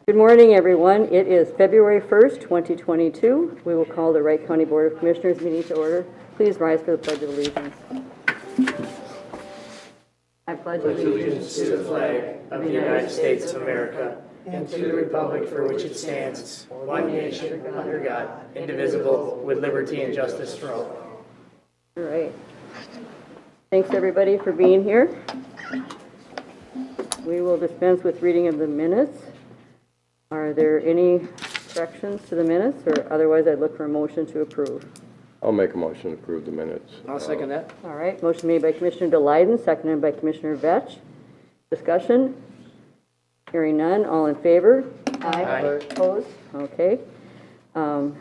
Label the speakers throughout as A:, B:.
A: Good morning, everyone. It is February 1st, 2022. We will call the Wright County Board of Commissioners meeting to order. Please rise for the Pledge of Allegiance. I pledge
B: allegiance to the flag of the United States of America and to the republic for which it stands, one nation, under God, indivisible, with liberty and justice for all.
A: All right. Thanks, everybody, for being here. We will dispense with reading of the minutes. Are there any corrections to the minutes, or otherwise I'd look for a motion to approve?
C: I'll make a motion to approve the minutes.
B: I'll second that.
A: All right, motion made by Commissioner DeLyden, seconded by Commissioner Vetch. Discussion? Hearing none, all in favor?
B: Aye.
A: Opposed? Okay. The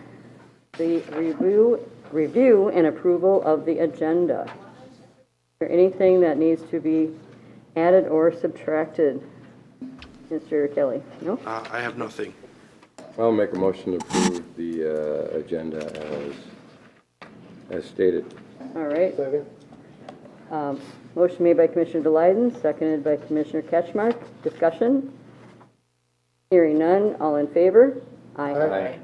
A: review and approval of the agenda. Is there anything that needs to be added or subtracted? Mr. Kelly? No?
D: I have nothing.
C: I'll make a motion to approve the agenda as stated.
A: All right.
B: Second.
A: Motion made by Commissioner DeLyden, seconded by Commissioner Ketchmark. Discussion? Hearing none, all in favor?
C: Aye.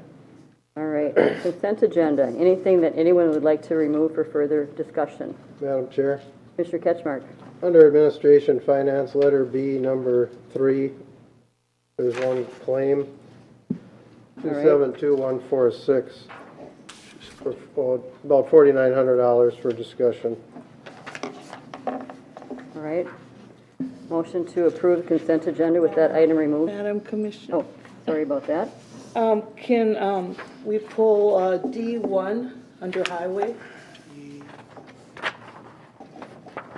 A: All right, consent agenda. Anything that anyone would like to remove for further discussion?
E: Madam Chair,
A: Commissioner Ketchmark.
E: under Administration Finance, letter B, number 3, there's one claim, 272146, for about $4,900 for discussion.
A: All right. Motion to approve consent agenda with that item removed.
F: Madam Commissioner,
A: Oh, sorry about that.
F: can we pull D1 under highway?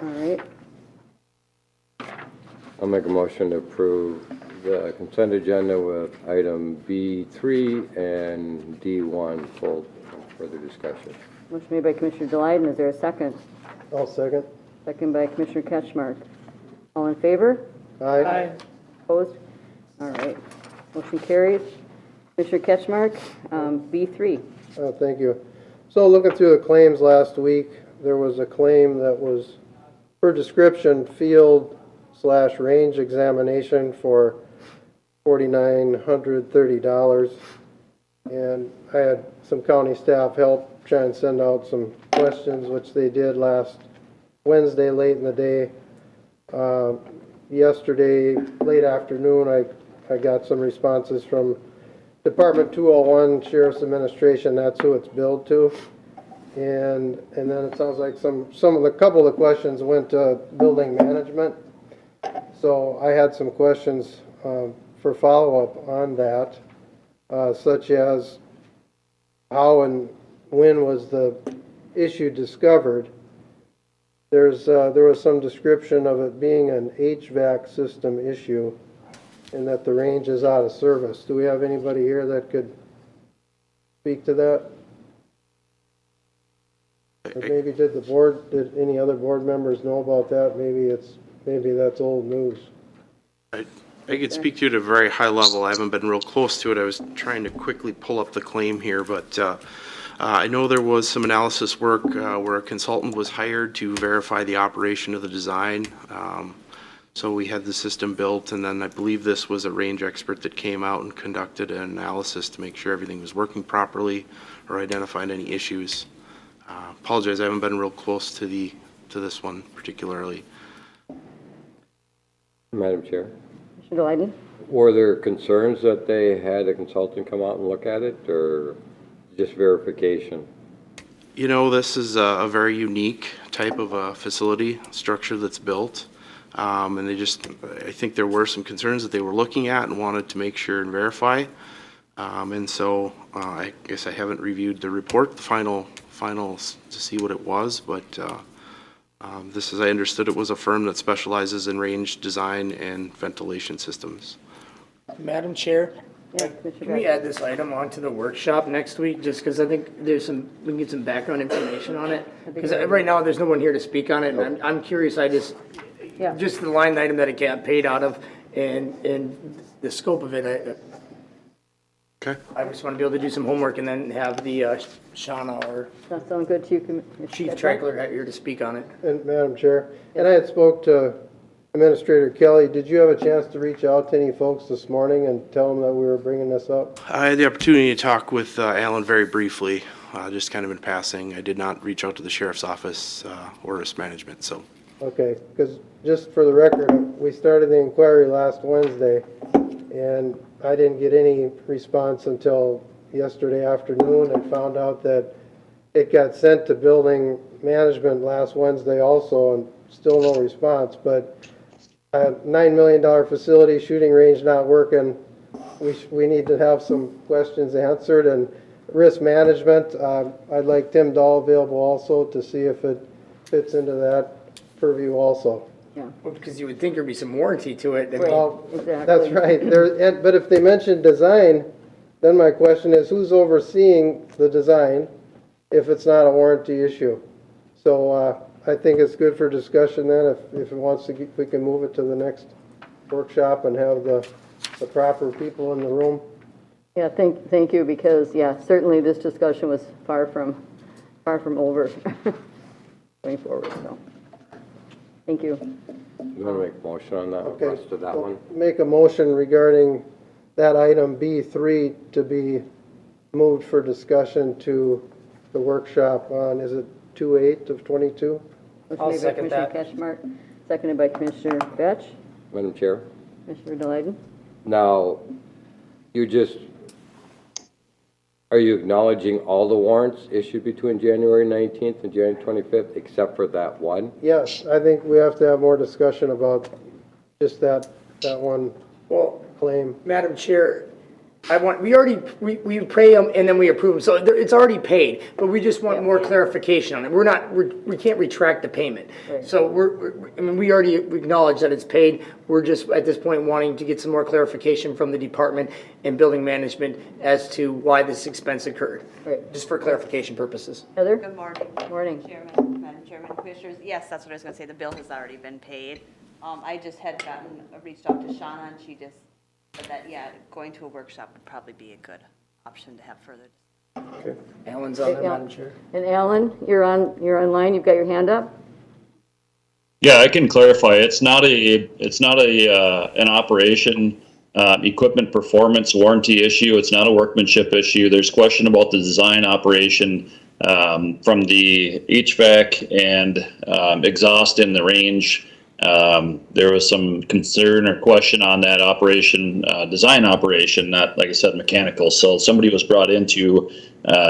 A: All right.
C: I'll make a motion to approve the consent agenda with item B3 and D1 pulled for further discussion.
A: Motion made by Commissioner DeLyden. Is there a second?
E: I'll second.
A: Second by Commissioner Ketchmark. All in favor?
E: Aye.
A: Opposed? All right. Motion carries. Commissioner Ketchmark, B3.
E: Thank you. So looking through the claims last week, there was a claim that was for description field/range examination for $4,930. And I had some county staff help try and send out some questions, which they did last Wednesday late in the day. Yesterday, late afternoon, I got some responses from Department 201, Sheriff's Administration. That's who it's billed to. And then it sounds like couple of the questions went to building management. So I had some questions for follow-up on that, such as how and when was the issue discovered. There was some description of it being an HVAC system issue and that the range is out of service. Do we have anybody here that could speak to that? Or maybe did any other board members know about that? Maybe that's old news.
D: I could speak to it at a very high level. I haven't been real close to it. I was trying to quickly pull up the claim here, but I know there was some analysis work where a consultant was hired to verify the operation of the design. So we had the system built, and then I believe this was a range expert that came out and conducted an analysis to make sure everything was working properly or identified any issues. Apologize, I haven't been real close to this one particularly.
C: Madam Chair,
A: Commissioner DeLyden.
C: were there concerns that they had a consultant come out and look at it, or just verification?
D: You know, this is a very unique type of a facility structure that's built. And I think there were some concerns that they were looking at and wanted to make sure and verify. And so I guess I haven't reviewed the report, the finals to see what it was, but this, as I understood it, was a firm that specializes in range design and ventilation systems.
B: Madam Chair,
A: Yeah,
B: can
A: Commissioner
B: we
A: Vetch.
B: add this item onto the workshop next week, just because I think we can get some background information on it? Because right now, there's no one here to speak on it, and I'm curious,
A: Yeah.
B: just the line item that it got paid out of and the scope of it,
D: Okay.
B: I just want to be able to do some homework and then have the Shauna or
A: Does that sound good to you, Commissioner
B: Chief
A: Ketchmark?
B: Trackler here to speak on it.
E: And Madam Chair, and I had spoke to Administrator Kelly, did you have a chance to reach out to any folks this morning and tell them that we were bringing this up?
D: I had the opportunity to talk with Alan very briefly, just kind of in passing. I did not reach out to the sheriff's office or risk management, so.
E: Okay, because just for the record, we started the inquiry last Wednesday, and I didn't get any response until yesterday afternoon, and found out that it got sent to building management last Wednesday also, and still no response. But a $9 million facility, shooting range not working, we need to have some questions answered. And risk management, I'd like Tim Dahl available also to see if it fits into that purview also.
A: Yeah,
B: Well, because you would think there'd be some warranty to it. I mean,
E: Well,
A: exactly.
E: that's right. But if they mention design, then my question is, who's overseeing the design if it's not a warranty issue? So I think it's good for discussion then, if it wants to, we can move it to the next workshop and have the proper people in the room.
A: Yeah, thank you, because, yeah, certainly this discussion was far from over going forward, so. Thank you.
C: You want to make a motion on that,
E: Okay.
C: rest of that one?
E: Make a motion regarding that item B3 to be moved for discussion to the workshop on, is it 2/8 of 22?
A: Motion
B: I'll
A: made by
B: second
A: Commissioner
B: that.
A: Ketchmark, seconded by Commissioner Batch.
C: Madam Chair?
A: Commissioner Delayden?
C: Now, are you acknowledging all the warrants issued between January 19th and January 25th, except for that one?
E: Yes, I think we have to have more discussion about just that one
B: Well,
E: claim.
B: Madam Chair, we pay them and then we approve them, so it's already paid, but we just want more clarification on it. We can't retract the payment.
A: Right.
B: So we already acknowledge that it's paid. We're just at this point wanting to get some more clarification from the department and building management as to why this expense occurred.
A: Right.
B: Just for clarification purposes.
A: Heather?
G: Good morning.
A: Morning.
G: Chairman, Madam Chairman, Commissioners. Yes, that's what I was going to say. The bill has already been paid. I just had reached out to Shauna, and she just said that, yeah, going to a workshop would probably be a good option to have further.
B: Alan's on there,
A: Yeah.
B: Madam Chair.
A: And Alan, you're online, you've got your hand up?
H: Yeah, I can clarify. It's not an operation equipment performance warranty issue. It's not a workmanship issue. There's question about the design operation from the HVAC and exhaust in the range. There was some concern or question on that operation, design operation, not, like I said, mechanical. So somebody was brought in to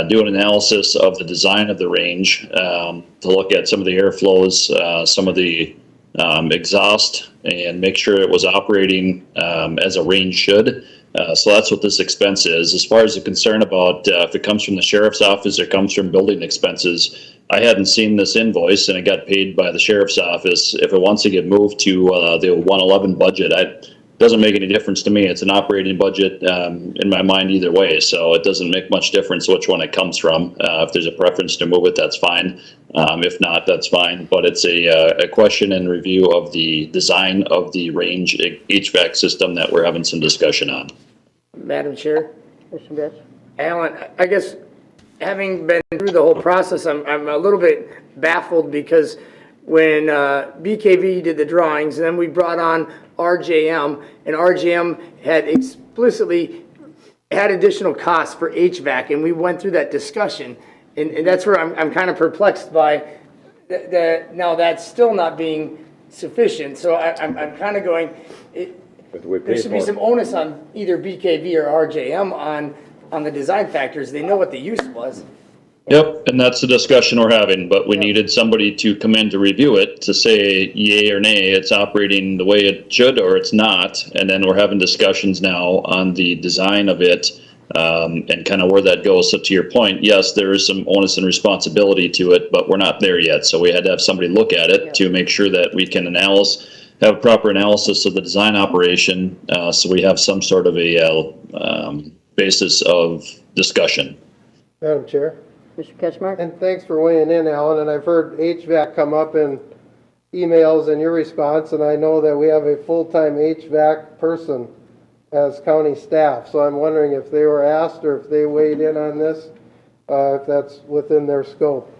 H: do an analysis of the design of the range, to look at some of the airflows, some of the exhaust, and make sure it was operating as a range should. So that's what this expense is. As far as the concern about if it comes from the sheriff's office or comes from building expenses, I hadn't seen this invoice and it got paid by the sheriff's office. If it wants to get moved to the 111 budget, it doesn't make any difference to me. It's an operating budget in my mind either way, so it doesn't make much difference which one it comes from. If there's a preference to move it, that's fine. If not, that's fine. But it's a question and review of the design of the range HVAC system that we're having some discussion on.
B: Madam Chair.
A: Commissioner Batch?
B: Alan, I guess, having been through the whole process, I'm a little bit baffled because when BKV did the drawings, and then we brought on RJM, and RJM had explicitly had additional costs for HVAC, and we went through that discussion, and that's where I'm kind of perplexed by that. Now that's still not being sufficient, so I'm kind of going, there should be some onus on either BKV or RJM on the design factors. They know what the use was.
H: Yep, and that's the discussion we're having, but we needed somebody to come in to review it, to say yay or nay, it's operating the way it should or it's not, and then we're having discussions now on the design of it, and kind of where that goes. So to your point, yes, there is some onus and responsibility to it, but we're not there yet, so we had to have somebody look at it to make sure that we can have proper analysis of the design operation, so we have some sort of a basis of discussion.
E: Madam Chair?
A: Commissioner Ketchmark?
E: And thanks for weighing in, Alan, and I've heard HVAC come up in emails in your response, and I know that we have a full-time HVAC person as county staff, so I'm wondering if they were asked or if they weighed in on this, if that's within their scope.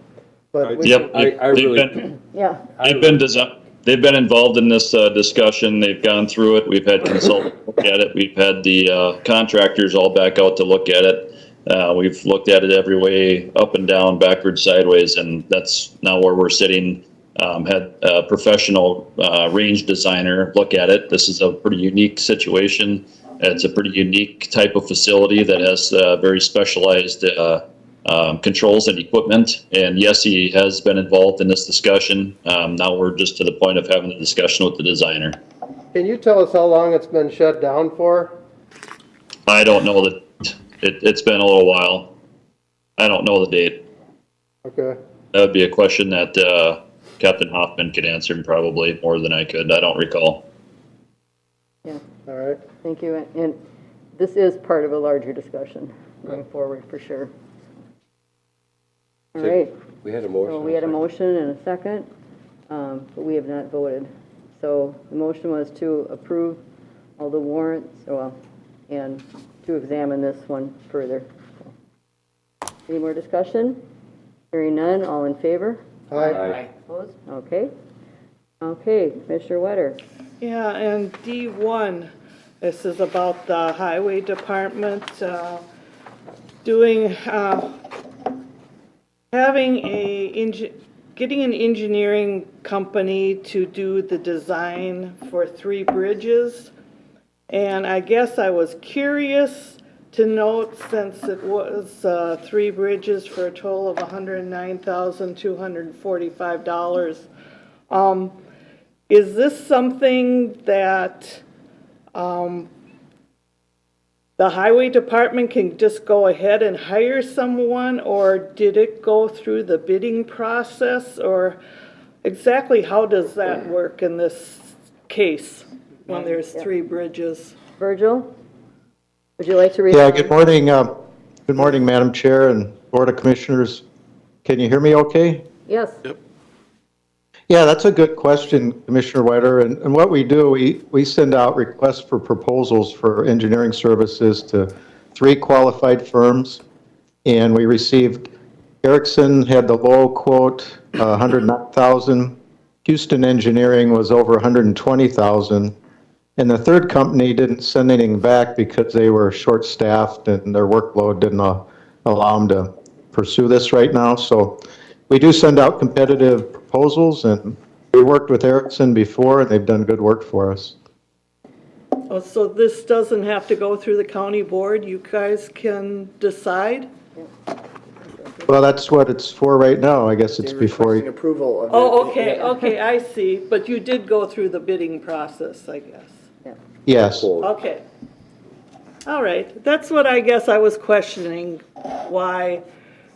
E: But we-
H: Yep,
C: I really-
A: Yeah.
H: they've been design. They've been involved in this discussion. They've gone through it. We've had consultants look at it. We've had the contractors all back out to look at it. We've looked at it every way, up and down, backwards, sideways, and that's now where we're sitting. Had a professional range designer look at it. This is a pretty unique situation. It's a pretty unique type of facility that has very specialized controls and equipment. And yes, he has been involved in this discussion. Now we're just to the point of having a discussion with the designer.
E: Can you tell us how long it's been shut down for?
H: I don't know that. It's been a little while. I don't know the date.
E: Okay.
H: That would be a question that Captain Hoffman could answer probably more than I could. I don't recall.
A: Yeah,
E: All right.
A: thank you. And this is part of a larger discussion going forward, for sure. All right.
C: We had a motion.
A: So we had a motion and a second, but we have not voted. So the motion was to approve all the warrants, well, and to examine this one further. Any more discussion? Hearing none, all in favor?
E: Aye.
A: Opposed? Okay. Okay, Commissioner Wetter.
F: Yeah, and D1, this is about the highway department doing, getting an engineering company to do the design for 3 bridges. And I guess I was curious to note, since it was 3 bridges for a total of $109,245, is this something that the highway department can just go ahead and hire someone, or did it go through the bidding process, or exactly how does that work in this case when there's 3 bridges?
A: Virgil, would you like to read?
I: Yeah, good morning. Good morning, Madam Chair and Board of Commissioners. Can you hear me okay?
A: Yes.
D: Yep.
I: Yeah, that's a good question, Commissioner Wetter. And what we do, we send out requests for proposals for engineering services to 3 qualified firms. And we received, Erickson had the low quote, $109,000. Houston Engineering was over $120,000. And the third company didn't send anything back because they were short-staffed and their workload didn't allow them to pursue this right now. So we do send out competitive proposals, and we worked with Erickson before, and they've done good work for us.
F: Oh, so this doesn't have to go through the county board? You guys can decide?
I: Well, that's what it's for right now. I guess it's
B: They're
I: before
B: requesting
I: you.
B: approval of it.
F: Oh, okay, I see. But you did go through the bidding process, I guess.
I: Yes.
F: Okay. All right. That's what I guess I was questioning, why,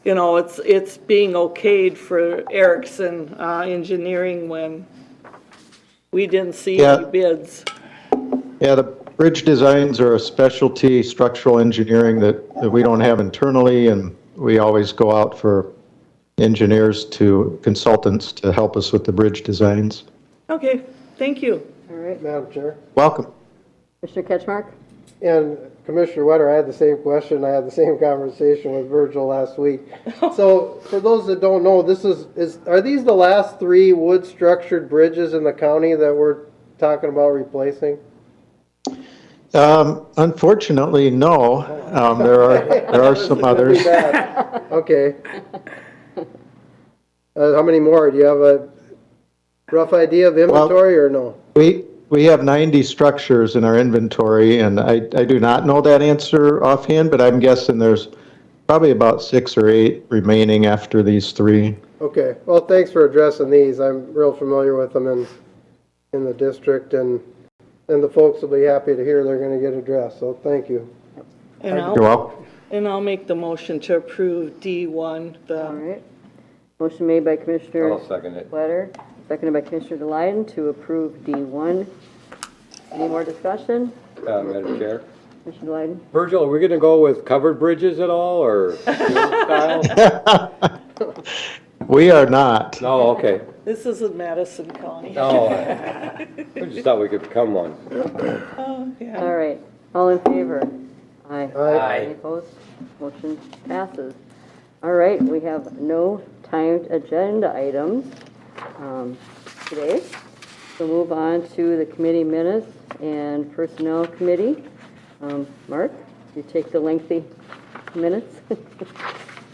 F: you know, it's being okayed for Erickson Engineering when we didn't see any bids.
I: Yeah, the bridge designs are a specialty structural engineering that we don't have internally, and we always go out for engineers to consultants to help us with the bridge designs.
F: Okay, thank you.
A: All right.
E: Madam Chair.
I: Welcome.
A: Mr. Ketchmark?
E: And Commissioner Wetter, I had the same question. I had the same conversation with Virgil last week. So for those that don't know, this are these the last 3 wood structured bridges in the county that we're talking about replacing?
I: Unfortunately, no. There are some others.
E: Okay. How many more? Do you have a rough idea of inventory or no?
I: We have 90 structures in our inventory, and I do not know that answer offhand, but I'm guessing there's probably about 6 or 8 remaining after these 3.
E: Okay. Well, thanks for addressing these. I'm real familiar with them in the district, and the folks will be happy to hear they're going to get addressed. So thank you.
F: And
I: You're welcome.
F: I'll make the motion to approve D1.
A: All right. Motion made by Commissioner
C: I'll second it.
A: Wetter, seconded by Commissioner Delyden to approve D1. Any more discussion?
C: Madam Chair.
A: Commissioner Delyden?
C: Virgil, are we going to go with covered bridges at all, or style?
I: We are not.
C: No, okay.
F: This isn't Madison County.
C: No, we just thought we could become one.
F: Oh, yeah.
A: All right. All in favor? Aye.
E: Aye.
A: Any opposed? Motion passes. All right, we have no timed agenda items today. We'll move on to the committee minutes and Personnel Committee. Mark, you take the lengthy minutes?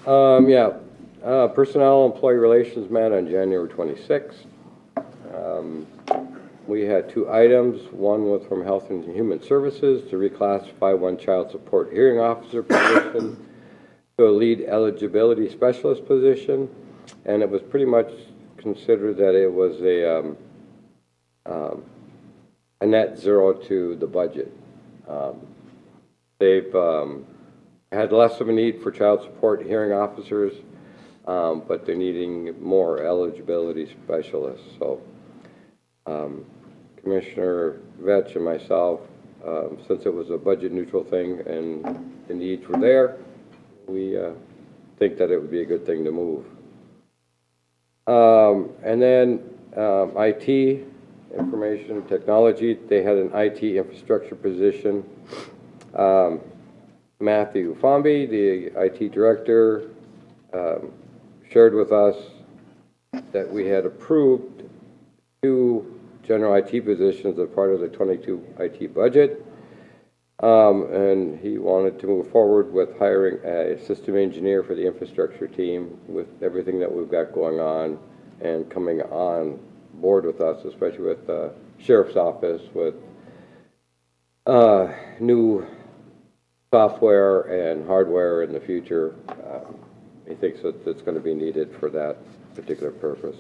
C: Yeah, Personnel Employee Relations met on January 26th. We had 2 items. One was from Health and Human Services to reclassify one child support hearing officer position to a lead eligibility specialist position, and it was pretty much considered that it was a net zero to the budget. They've had less of a need for child support hearing officers, but they're needing more eligibility specialists. So Commissioner Vetch and myself, since it was a budget neutral thing and the needs were there, we think that it would be a good thing to move. And then IT, information technology, they had an IT infrastructure position. Matthew Fomby, the IT director, shared with us that we had approved 2 general IT positions as part of the 22 IT budget. And he wanted to move forward with hiring a system engineer for the infrastructure team with everything that we've got going on and coming on board with us, especially with the sheriff's office, with new software and hardware in the future. He thinks that it's going to be needed for that particular purpose.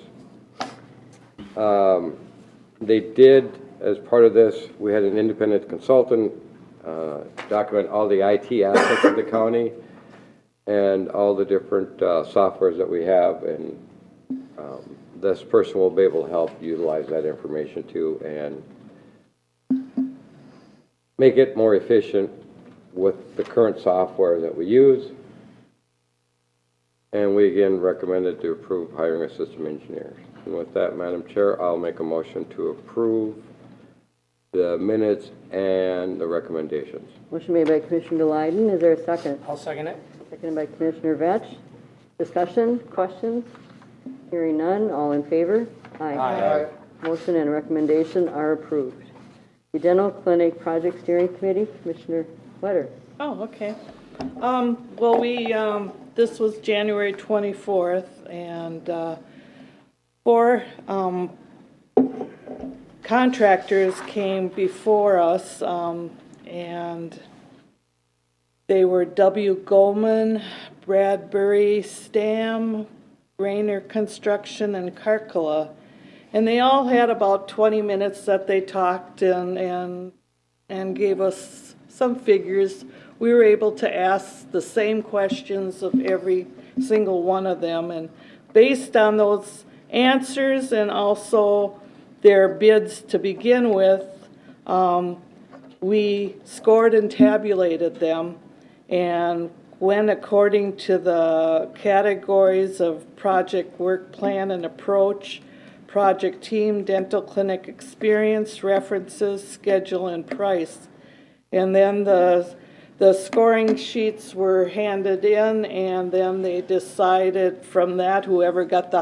C: They did, as part of this, we had an independent consultant document all the IT aspects of the county and all the different softwares that we have, and this person will be able to help utilize that information too and make it more efficient with the current software that we use. And we again recommended to approve hiring a system engineer. And with that, Madam Chair, I'll make a motion to approve the minutes and the recommendations.
A: Motion made by Commissioner Glyden. Is there a second?
B: I'll second it.
A: Seconded by Commissioner Vetch. Discussion, questions? Hearing none, all in favor?
B: Aye.
A: Motion and recommendation are approved. The Dental Clinic Project Steering Committee, Commissioner Wetter.
F: Oh, okay. Well, this was January 24th, and 4 contractors came before us, and they were W. Goldman, Bradbury, Stam, Rayner Construction, and Karkala. And they all had about 20 minutes that they talked and gave us some figures. We were able to ask the same questions of every single one of them, and based on those answers and also their bids to begin with, we scored and tabulated them and went according to the categories of project work plan and approach, project team, dental clinic experience, references, schedule, and price. And then the scoring sheets were handed in, and then they decided from that whoever got the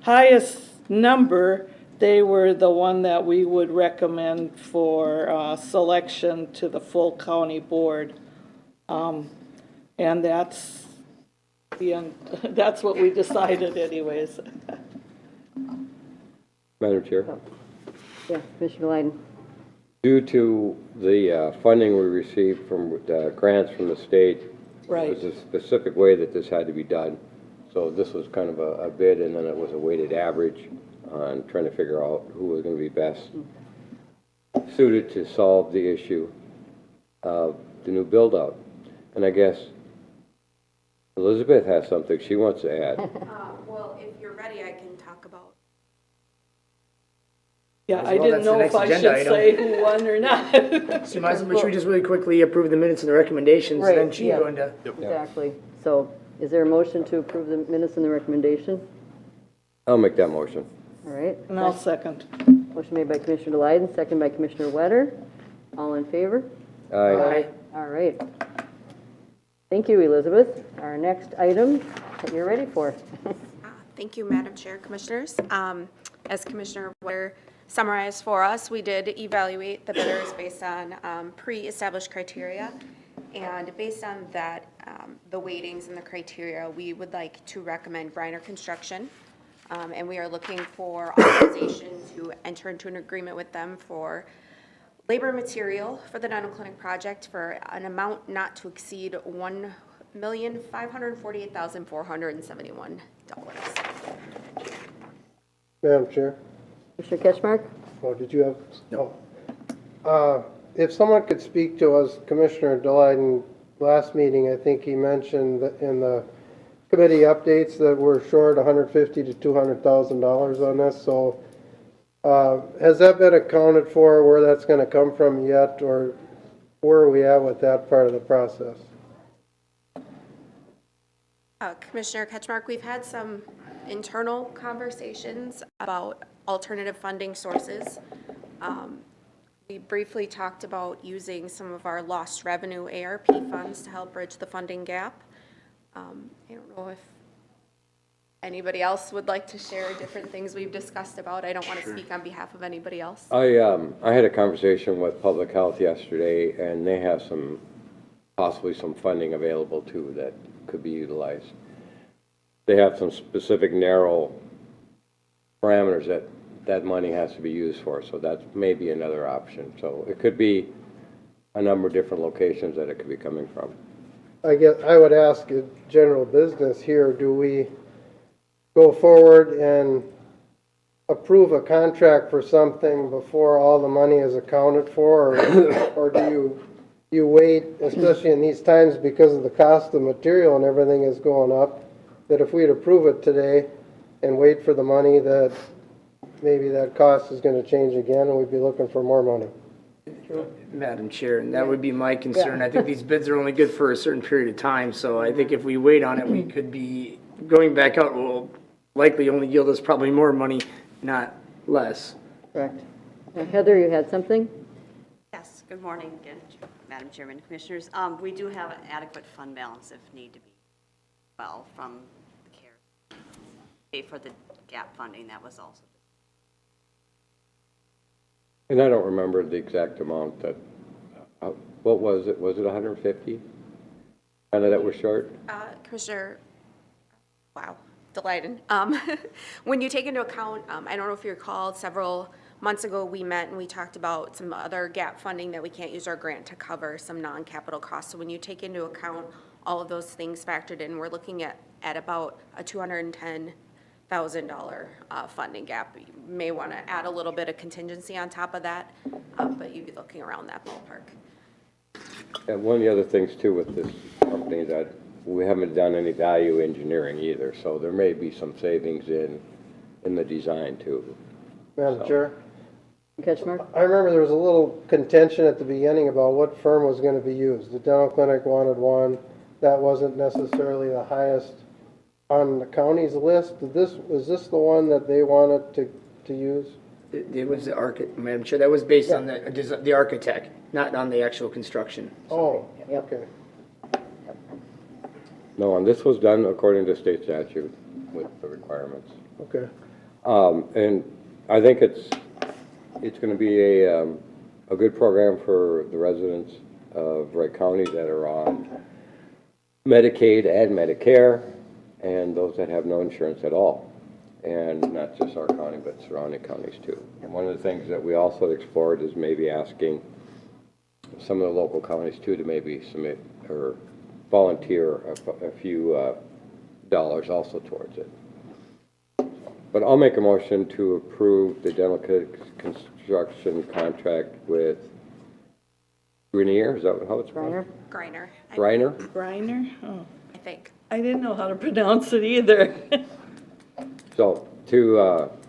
F: highest number, they were the one that we would recommend for selection to the full county board. And that's the end. That's what we decided anyways.
C: Madam Chair?
A: Yeah, Commissioner Glyden.
C: Due to the funding we received from grants from the state,
F: Right.
C: there's a specific way that this had to be done. So this was kind of a bid, and then it was a weighted average on trying to figure out who was going to be best suited to solve the issue of the new build-out. And I guess Elizabeth has something she wants to add.
J: Well, if you're ready, I can talk about.
F: Yeah,
B: As
F: I
B: well,
F: didn't
B: that's the
F: know if
B: next
F: I should
B: agenda item.
F: say who won or not.
B: So should we just really quickly approve the minutes and the recommendations,
A: Right,
B: then she
A: yeah.
B: can go into...
A: Exactly. So is there a motion to approve the minutes and the recommendation?
C: I'll make that motion.
A: All right.
F: And I'll second.
A: Motion made by Commissioner Glyden, second by Commissioner Wetter. All in favor?
C: Aye.
A: All right. Thank you, Elizabeth. Our next item that you're ready for.
J: Thank you, Madam Chair, Commissioners. as Commissioner Ware summarized for us, we did evaluate the bidders based on pre-established criteria. And based on that, the weightings and the criteria, we would like to recommend Griner Construction. And we are looking for authorization to enter into an agreement with them for labor and material for the dental clinic project for an amount not to exceed $1,548,471.
E: Madam Chair?
A: Commissioner Ketchmark?
E: Oh, did you have? No. If someone could speak to us, Commissioner Delighten, last meeting, I think he mentioned that in the committee updates that we're short $150,000 to $200,000 on this, so has that been accounted for, where that's going to come from yet, or where are we at with that part of the process?
J: Commissioner Ketchmark, we've had some internal conversations about alternative funding sources. We briefly talked about using some of our lost revenue ARP funds to help bridge the funding gap. I don't know if anybody else would like to share different things we've discussed about. I don't want to speak on behalf of anybody else.
C: I had a conversation with Public Health yesterday, and they have possibly some funding available too that could be utilized. They have some specific narrow parameters that money has to be used for, so that's maybe another option. So it could be a number of different locations that it could be coming from.
E: I guess I would ask a general business here, do we go forward and approve a contract for something before all the money is accounted for, or do you wait, especially in these times because of the cost of material and everything is going up, that if we'd approve it today and wait for the money, that maybe that cost is going to change again and we'd be looking for more money?
B: Madam Chair, and that would be my concern. I think these bids are only good for a certain period of time, so I think if we wait on it, we could be going back out, will likely only yield us probably more money, not less.
A: Correct. Heather, you had something?
G: Yes, good morning again, Madam Chairman, Commissioners. We do have an adequate fund balance if need to be, well, from the CARES. Pay for the gap funding that was also.
C: And I don't remember the exact amount that, what was it? Was it 150? Kind of that we're short?
J: Commissioner, wow, Delighted. When you take into account, I don't know if you recall, several months ago we met and we talked about some other gap funding that we can't use our grant to cover some non-capital costs. So when you take into account all of those things factored in, we're looking at about a $210,000 funding gap. You may want to add a little bit of contingency on top of that, but you'd be looking around that ballpark.
C: And one of the other things too with this company that we haven't done any value engineering either, so there may be some savings in the design too.
E: Madam Chair?
A: Ketchmark?
E: I remember there was a little contention at the beginning about what firm was going to be used. The dental clinic wanted one. That wasn't necessarily the highest on the county's list. Was this the one that they wanted to use?
B: It was the architect, Madam Chair, that was based on the architect, not on the actual construction.
E: Oh,
A: Yep.
E: okay.
C: No, and this was done according to state statute with the requirements.
E: Okay.
C: And I think it's going to be a good program for the residents of Wright County that are on Medicaid and Medicare, and those that have no insurance at all. And not just our county, but surrounding counties too. And one of the things that we also explored is maybe asking some of the local counties too to maybe submit or volunteer a few dollars also towards it. But I'll make a motion to approve the dental construction contract with Grenier, is that how it's
A: Griner?
J: Griner.
C: Griner?
F: Griner? Oh,
J: I think.
F: I didn't know how to pronounce it either.
C: So, to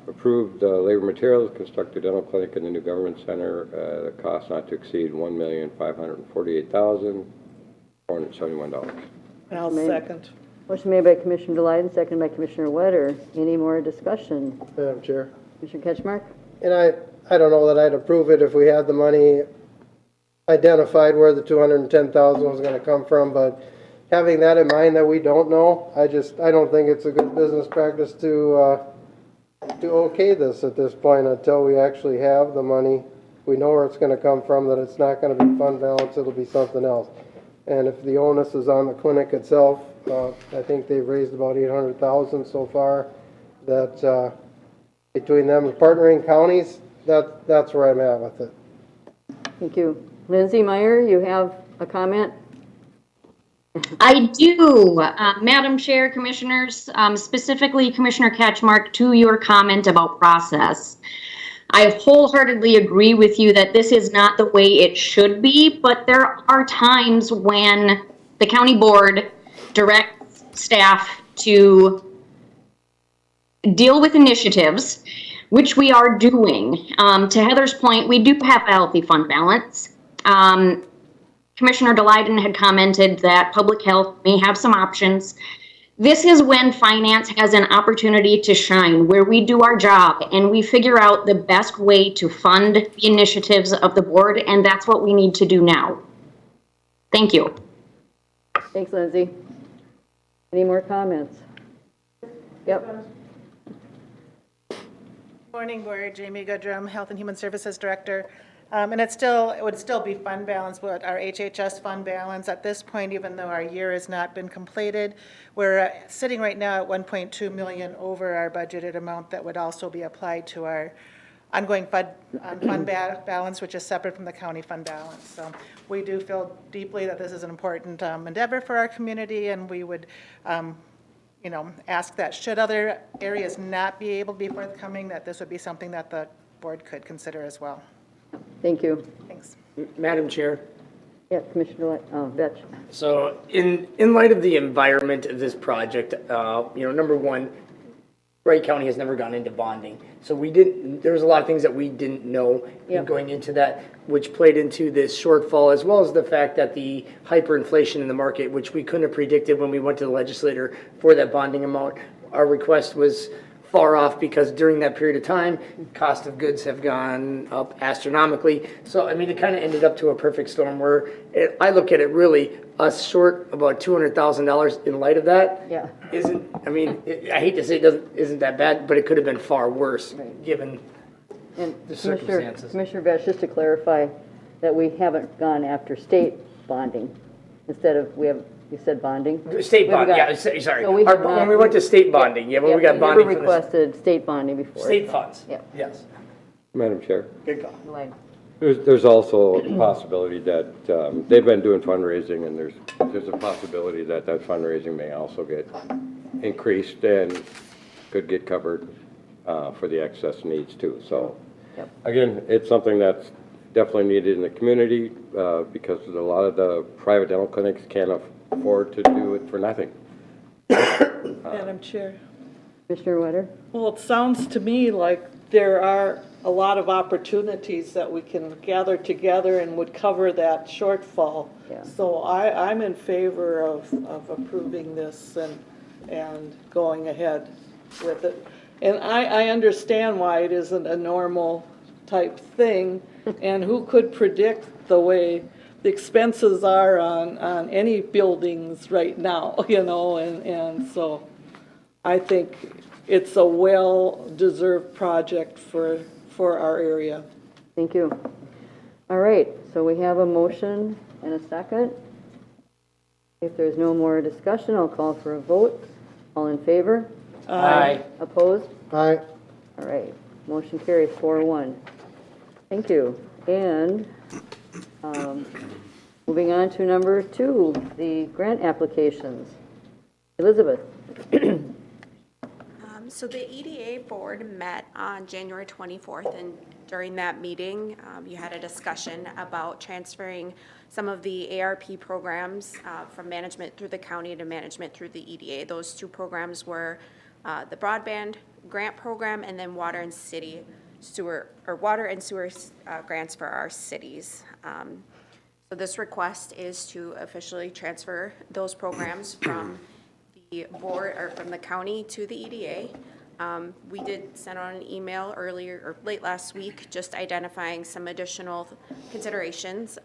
C: approve the labor materials, construct a dental clinic in the new government center, the cost not to exceed $1,548,471.
F: And I'll second.
A: Motion made by Commissioner Delighted, seconded by Commissioner Wetter. Any more discussion?
E: Madam Chair.
A: Commissioner Ketchmark?
E: And I don't know that I'd approve it if we had the money identified where the $210,000 was going to come from, but having that in mind that we don't know, I don't think it's a good business practice to to okay this at this point until we actually have the money. We know where it's gonna come from, that it's not gonna be fund balance, it'll be something else. And if the onus is on the clinic itself, I think they've raised about 800,000 so far, that, between them and partnering counties, that's where I'm at with it.
A: Thank you. Lindsay Meyer, you have a comment?
K: I do, Madam Chair, Commissioners, specifically Commissioner Catchmark, to your comment about process. I wholeheartedly agree with you that this is not the way it should be, but there are times when the county board directs staff to deal with initiatives, which we are doing. To Heather's point, we do have a healthy fund balance. Commissioner Delyden had commented that public health may have some options. This is when finance has an opportunity to shine, where we do our job and we figure out the best way to fund the initiatives of the board, and that's what we need to do now. Thank you.
A: Thanks, Lindsay. Any more comments? Yep.
L: Morning, Board. Jamie Goodrum, Health and Human Services Director. And it would still be fund balance, but our HHS fund balance at this point, even though our year has not been completed, we're sitting right now at 1.2 million over our budgeted amount that would also be applied to our ongoing fund balance, which is separate from the county fund balance. So we do feel deeply that this is an important endeavor for our community, and we would ask that should other areas not be able to be forthcoming, that this would be something that the board could consider as well.
A: Thank you.
L: Thanks.
B: Madam Chair.
A: Yeah, Commissioner Vetch.
B: So in light of the environment of this project, number one, Wright County has never gone into bonding. So there was a lot of things that we didn't know going into that, which played into this shortfall, as well as the fact that the hyperinflation in the market, which we couldn't have predicted when we went to the legislator for that bonding amount. Our request was far off because during that period of time, cost of goods have gone up astronomically. So, I mean, it kind of ended up to a perfect storm where I look at it really, us short about $200,000 in light of that.
A: Yeah.
B: I hate to say isn't that bad, but it could have been far worse given the circumstances.
A: Commissioner Vetch, just to clarify that we haven't gone after state bonding instead of, you said bonding?
B: State bond, yeah, sorry.
A: So
B: When we went to state bonding, when we got bonding
A: we
B: from
A: never requested state bonding before.
B: state funds.
A: Yeah.
B: Yes.
C: Madam Chair,
B: Good call.
C: there's also a possibility that they've been doing fundraising, and there's a possibility that fundraising may also get increased and could get covered for the excess needs too. So, again, it's something that's definitely needed in the community because a lot of the private dental clinics can't afford to do it for nothing.
F: Madam Chair.
A: Commissioner Wetter?
F: Well, it sounds to me like there are a lot of opportunities that we can gather together and would cover that shortfall.
A: Yeah.
F: So I'm in favor of approving this and going ahead with it. And I understand why it isn't a normal type thing, and who could predict the way the expenses are on any buildings right now, and so I think it's a well-deserved project for our area.
A: Thank you. All right, so we have a motion and a second. If there's no more discussion, I'll call for a vote. All in favor?
B: Aye.
A: Opposed?
E: Aye.
A: All right, motion carries 4-1. Thank you. And moving on to number 2, the grant applications. Elizabeth?
J: So the EDA board met on January 24th, and during that meeting, you had a discussion about transferring some of the ARP programs from management through the county to management through the EDA. Those two programs were the broadband grant program and then water and sewer grants for our cities. So this request is to officially transfer those programs from the board or from the county to the EDA. We did send out an email earlier or late last week just identifying some additional considerations.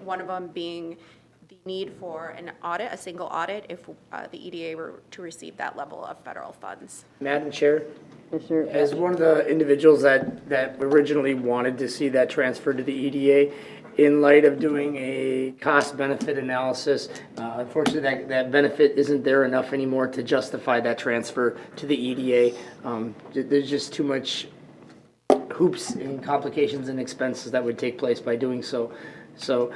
J: One of them being the need for an audit, a single audit, if the EDA were to receive that level of federal funds.
B: Madam Chair,
A: Commissioner,
B: as one of the individuals that originally wanted to see that transfer to the EDA, in light of doing a cost-benefit analysis, unfortunately, that benefit isn't there enough anymore to justify that transfer to the EDA. There's just too much hoops and complications and expenses that would take place by doing so. So,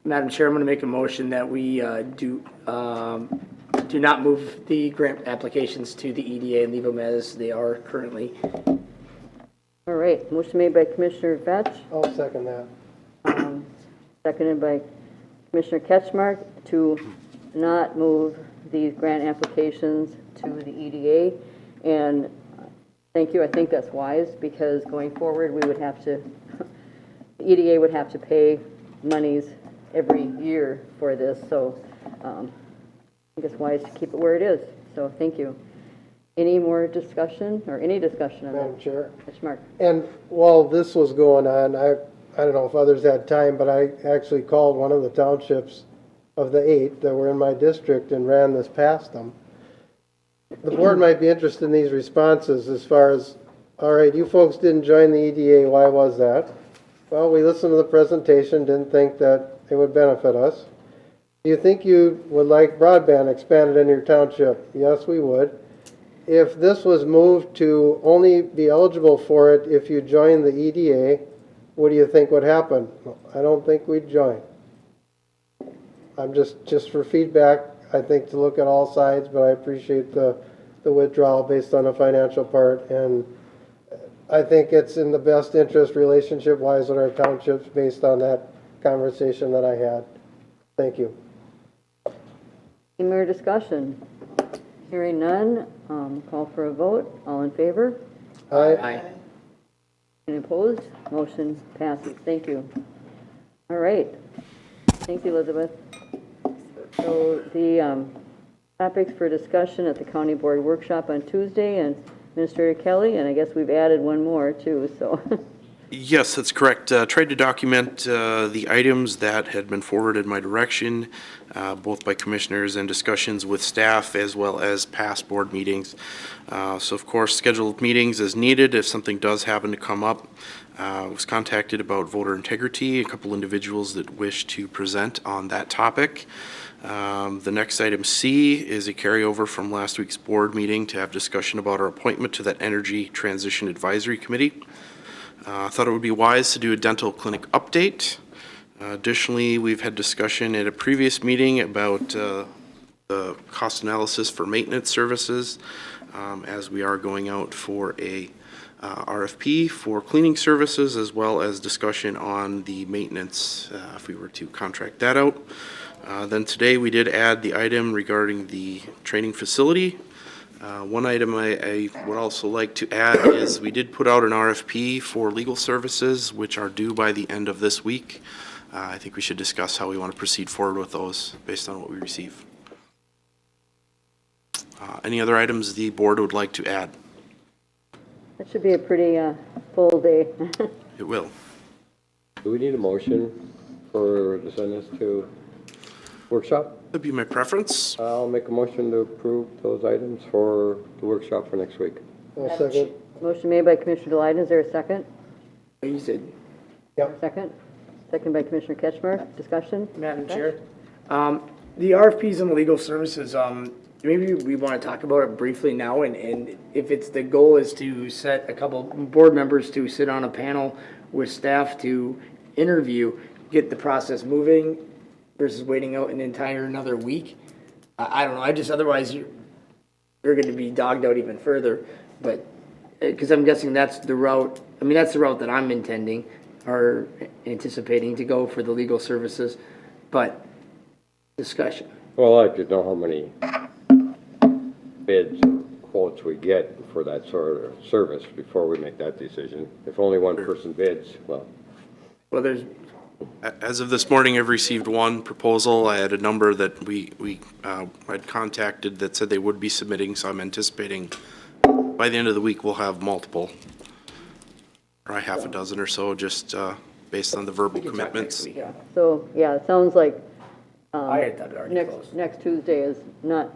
B: Madam Chair, I'm going to make a motion that we do not move the grant applications to the EDA and leave them as they are currently.
A: all right, motion made by Commissioner Vetch,
E: I'll second that.
A: seconded by Commissioner Ketchmark to not move these grant applications to the EDA. And thank you, I think that's wise, because going forward, we would have to, the EDA would have to pay monies every year for this, so I think it's wise to keep it where it is, so thank you. Any more discussion, or any discussion on
E: Madam
A: that?
E: Chair.
A: Ketchmark.
E: And while this was going on, I don't know if others had time, but I actually called one of the townships of the 8 that were in my district and ran this past them. The board might be interested in these responses as far as, all right, you folks didn't join the EDA, why was that? Well, we listened to the presentation, didn't think that it would benefit us. Do you think you would like broadband expanded in your township? Yes, we would. If this was moved to only be eligible for it if you join the EDA, what do you think would happen? I don't think we'd join. I'm just for feedback, I think to look at all sides, but I appreciate the withdrawal based on the financial part. And I think it's in the best interest relationship-wise with our townships based on that conversation that I had. Thank you.
A: Any more discussion? Hearing none, call for a vote. All in favor?
B: Aye.
A: Any opposed? Motion passes. Thank you. All right. Thank you, Elizabeth. So the topics for discussion at the county board workshop on Tuesday, and Administrator Kelly, and I guess we've added one more too, so.
D: Yes, that's correct. Tried to document the items that had been forwarded my direction, both by commissioners and discussions with staff, as well as past board meetings. So of course, scheduled meetings as needed if something does happen to come up. I was contacted about voter integrity, a couple individuals that wish to present on that topic. The next item C is a carryover from last week's board meeting to have discussion about our appointment to that Energy Transition Advisory Committee. I thought it would be wise to do a dental clinic update. Additionally, we've had discussion at a previous meeting about the cost analysis for maintenance services, as we are going out for a RFP for cleaning services, as well as discussion on the maintenance if we were to contract that out. Then today we did add the item regarding the training facility. One item I would also like to add is we did put out an RFP for legal services, which are due by the end of this week. I think we should discuss how we want to proceed forward with those based on what we receive. Any other items the board would like to add?
A: That should be a pretty full day.
D: It will.
C: Do we need a motion for to send this to workshop?
D: That'd be my preference.
C: I'll make a motion to approve those items for the workshop for next week.
E: I'll second.
A: Motion made by Commissioner Delight. Is there a second?
B: You said,
A: Second? Second by Commissioner Ketchmark. Discussion?
B: Madam Chair, the RFPs and the legal services, maybe we want to talk about it briefly now, and if it's the goal is to set a couple board members to sit on a panel with staff to interview, get the process moving versus waiting out an entire another week. I don't know, otherwise you're going to be dogged out even further, but, because I'm guessing that's the route that I'm intending or anticipating to go for the legal services, but discussion.
C: Well, I'd like to know how many bids, quotes we get for that sort of service before we make that decision. If only one person bids, well.
B: Well, there's,
D: As of this morning, I've received one proposal. I had a number that we had contacted that said they would be submitting, so I'm anticipating by the end of the week we'll have multiple, probably half a dozen or so, just based on the verbal commitments.
A: So, yeah, it sounds like
B: I had thought it already closed.
A: Next Tuesday is not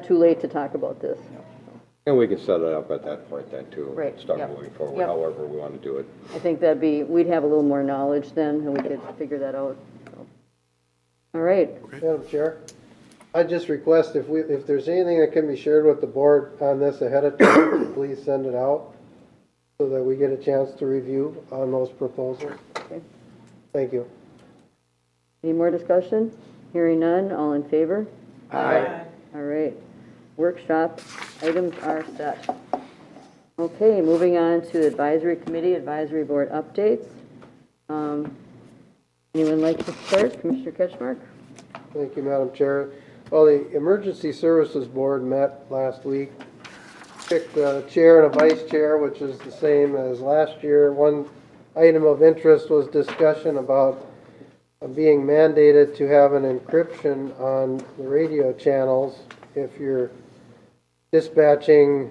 A: too late to talk about this.
C: And we can set it up at that point then too.
A: Right,
C: Start
A: yep.
C: moving forward,
A: Yep.
C: however we want to do it.
A: I think we'd have a little more knowledge then, and we could figure that out. So. All right.
E: Madam Chair, I just request if there's anything that can be shared with the board on this ahead of time, please send it out so that we get a chance to review on those proposals.
A: Okay.
E: Thank you.
A: Any more discussion? Hearing none, all in favor?
B: Aye.
A: All right. Workshop items are set. Okay, moving on to advisory committee, advisory board updates. Anyone like to start? Commissioner Ketchmark?
E: Thank you, Madam Chair. Well, the Emergency Services Board met last week, picked a chair and a vice chair, which is the same as last year. One item of interest was discussion about being mandated to have an encryption on the radio channels if you're dispatching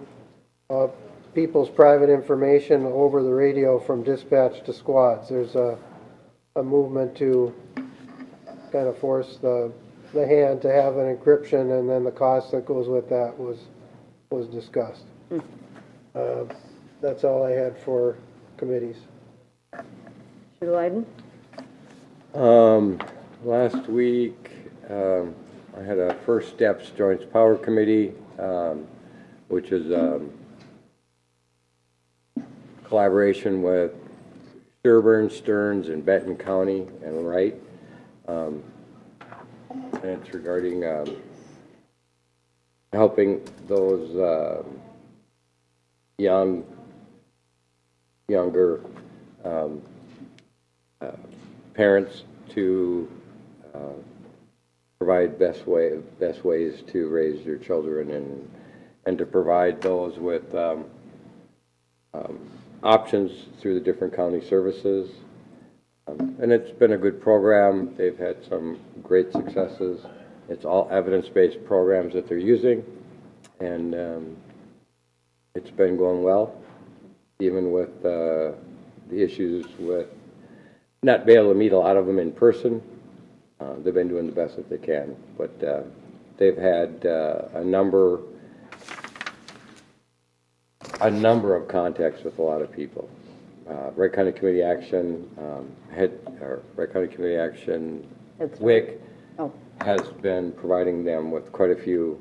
E: people's private information over the radio from dispatch to squads. There's a movement to kind of force the hand to have an encryption, and then the cost that goes with that was discussed. That's all I had for committees.
A: Leiden?
C: Last week, I had a First Steps Joint Power Committee, which is collaboration with Sherburne, Stearns, and Benton County and Wright. And it's regarding helping those younger parents to provide best ways to raise their children and to provide those with options through the different county services. And it's been a good program. They've had some great successes. It's all evidence-based programs that they're using, and it's been going well, even with the issues with not being able to meet a lot of them in person. They've been doing the best that they can, but they've had a number of contacts with a lot of people. Wright County Community Action, Wright County Community Action, WIC has been providing them with quite a few.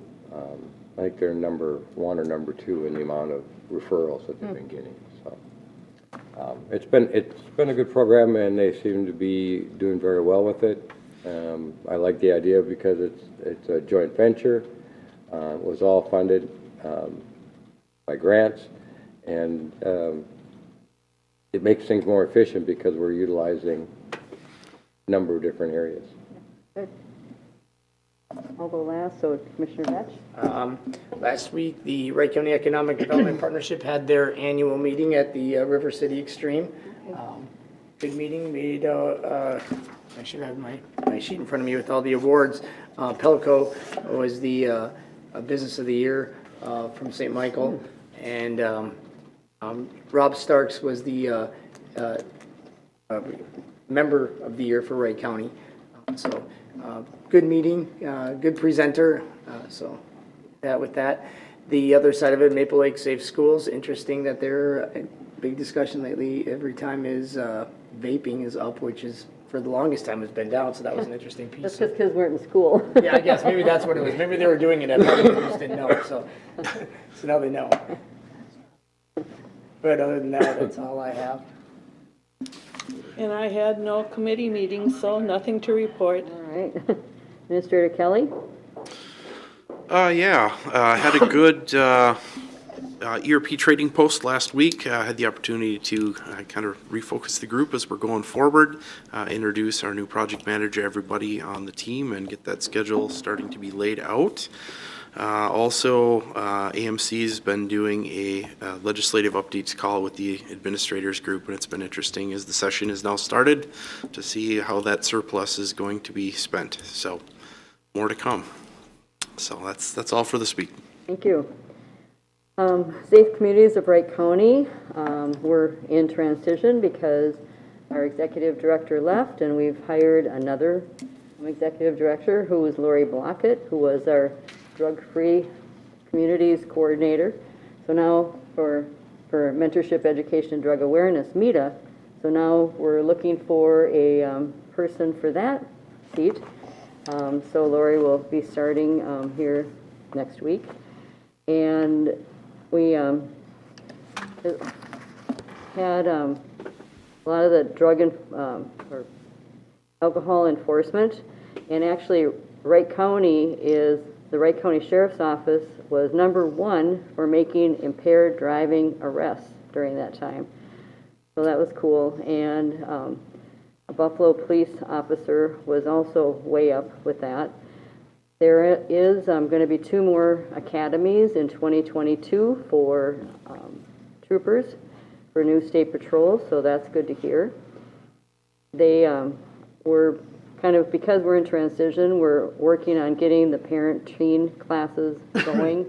C: I think they're number 1 or number 2 in the amount of referrals that they've been getting. So it's been a good program, and they seem to be doing very well with it. I like the idea because it's a joint venture. It was all funded by grants, and it makes things more efficient because we're utilizing a number of different areas.
A: Good. I'll go last, so Commissioner Vetch.
B: Last week, the Wright County Economic Development Partnership had their annual meeting at the River City Extreme. Big meeting, I should have my sheet in front of me with all the awards. Pelco was the Business of the Year from St. Michael, and Rob Starks was the Member of the Year for Wright County. So good meeting, good presenter. So with that. The other side of it, Maple Lake Safe Schools. Interesting that their big discussion lately every time is vaping is up, which is for the longest time has been down. So that was an interesting piece.
A: That's because kids weren't in school.
B: Yeah, I guess maybe that's what it was. Maybe they were doing it at home, they just didn't know. So now they know. But other than that, that's all I have.
F: And I had no committee meetings, so nothing to report.
A: All right. Administrator Kelly?
D: Had a good ERP trading post last week. Had the opportunity to kind of refocus the group as we're going forward, introduce our new project manager, everybody on the team, and get that schedule starting to be laid out. Also, AMC's been doing a legislative updates call with the administrators group, and it's been interesting as the session is now started to see how that surplus is going to be spent. So more to come. So that's all for this week.
A: Thank you. Safe Communities of Wright County, we're in transition because our executive director left, and we've hired another executive director, who is Lori Blockett, who was our drug-free communities coordinator. So now for mentorship, education, and drug awareness, MEDA. So now we're looking for a person for that seat. So Lori will be starting here next week. And we had a lot of the drug or alcohol enforcement, and actually Wright County the Wright County Sheriff's Office was #1 for making impaired driving arrests during that time. So that was cool. And a Buffalo police officer was also way up with that. There is going to be 2 more academies in 2022 for troopers for new state patrol, so that's good to hear. They were kind of, because we're in transition, we're working on getting the parent-teen classes going.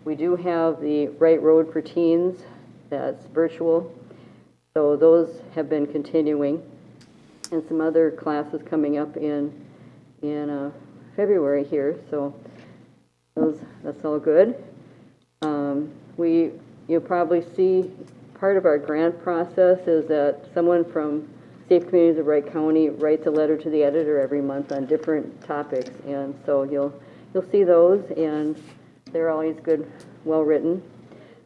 A: We do have the Wright Road for Teens that's virtual, so those have been continuing, and some other classes coming up in February here, so that's all good. You'll probably see part of our grant process is that someone from Safe Communities of Wright County writes a letter to the editor every month on different topics, and so you'll see those, and they're always good, well written.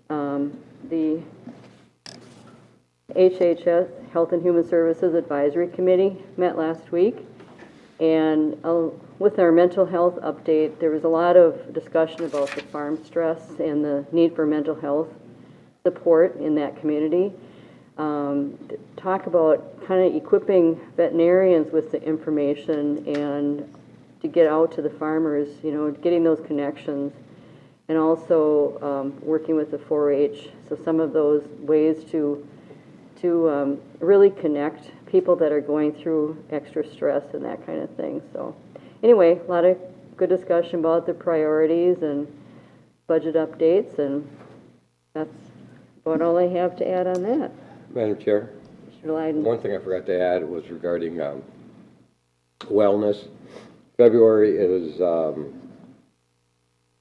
A: The HHS Health and Human Services Advisory Committee met last week, and with our mental health update, there was a lot of discussion about the farm stress and the need for mental health support in that community. Talk about kind of equipping veterinarians with the information and to get out to the farmers, getting those connections, and also working with the 4-H. So some of those ways to really connect people that are going through extra stress and that kind of thing. So anyway, a lot of good discussion about the priorities and budget updates, and that's about all I have to add on that.
C: Madam Chair,
A: Mr. Lyden.
C: one thing I forgot to add was regarding wellness. February is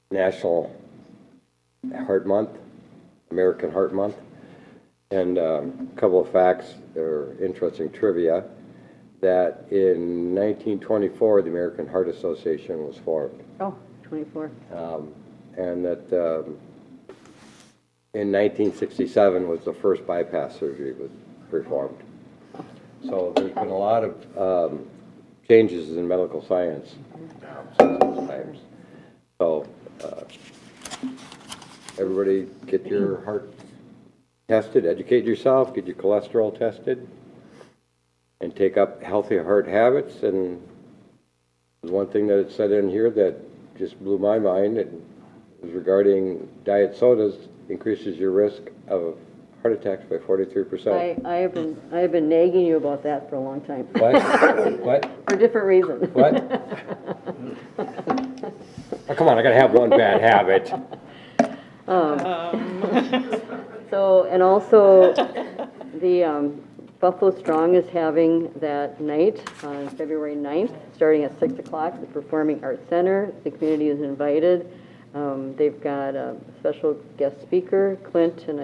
C: National Heart Month, American Heart Month, and a couple of facts or interesting trivia, that in 1924 the American Heart Association was formed.
A: Oh, 24.
C: And that in 1967 was the first bypass surgery was performed. So there's been a lot of changes in medical science since those times. So everybody get your heart tested, educate yourself, get your cholesterol tested, and take up healthy heart habits. And there's one thing that it said in here that just blew my mind. It was regarding diet sodas increases your risk of heart attacks by 43%.
A: I have been nagging you about that for a long time.
C: What? What?
A: For different reasons.
C: What? Oh, come on, I gotta have one bad habit.
A: So, and also, the Buffalo Strong is having that night on February 9th, starting at 6 o'clock, the Performing Arts Center. The community is invited. They've got a special guest speaker, Clint, and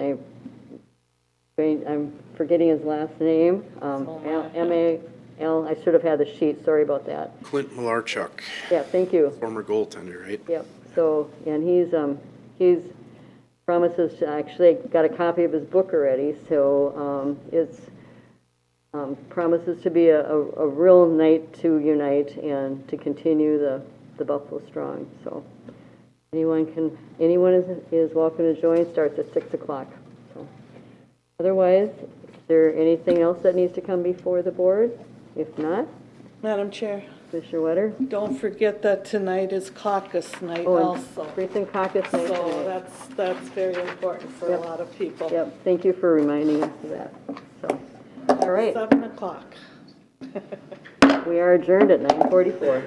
A: I'm forgetting his last name, M-A-L, I should have had the sheet, sorry about that.
D: Clint Malarchuk,
A: Yeah, thank you.
D: former goaltender, right?
A: Yep, so, and he's promises to, actually got a copy of his book already, so it's promises to be a real night to unite and to continue the Buffalo Strong. So anyone is welcome to join. Starts at 6 o'clock. So otherwise, is there anything else that needs to come before the board? If not,
F: Madam Chair,
A: Commissioner Wetter?
F: don't forget that tonight is caucus night
A: Oh, and
F: also.
A: precinct caucus night
F: So
A: tonight.
F: that's very important for a lot of people.
A: Yep, thank you for reminding us of that. So, all right,
F: 7 o'clock.
A: we are adjourned at 9:44.